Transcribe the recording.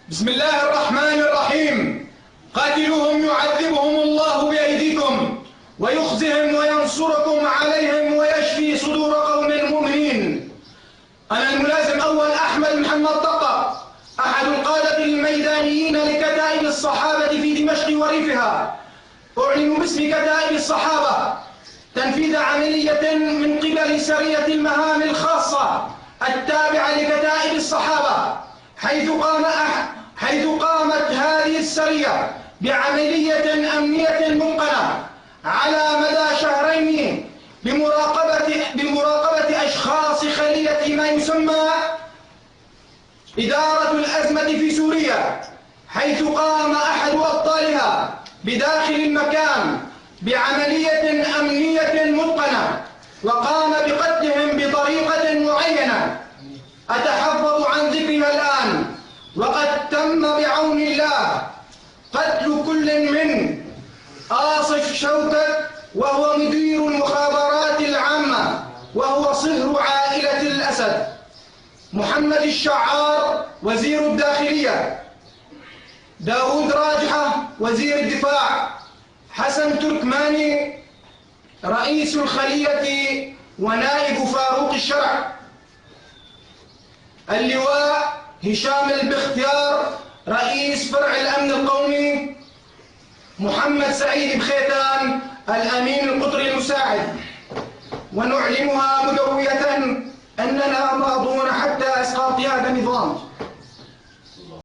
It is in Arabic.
بسم الله الرحمن الرحيم. قاتلوهم يعذبهم الله بأيديكم ويخزهم وينصركم عليهم ويشفي صدور قوم مؤمنين. أنا الملازم أول أحمد محمد طقة، أحد القادة الميدانيين لكتائب الصحابة في دمشق وريفها. أعلن باسم كتائب الصحابة تنفيذ عملية من قبل سرية المهام الخاصة التابعة لكتائب الصحابة، حيث قامت هذه السرية بعملية أمنية متقنة على مدى شهرين بمراقبة أشخاص خلية ما يسمى إدارة الأزمة في سوريا، حيث قام أحد أبطالها بداخل المكان بعملية أمنية متقنة وقام بقتلهم بطريقة معينة أتحفظ عن ذكرها الآن. وقد تم بعون الله قتل كل من آصف شوكت وهو مدير المخابرات العامة وهو صهر عائلة الأسد، محمد الشعار وزير الداخلية، داود راجحة وزير الدفاع، حسن تركماني رئيس الخلية ونائب فاروق الشرع، اللواء هشام البختيار رئيس فرع الأمن القومي، محمد سعيد بخيتان الأمين القطري المساعد. ونعلنها مدوية أننا ماضون حتى إسقاط هذا النظام.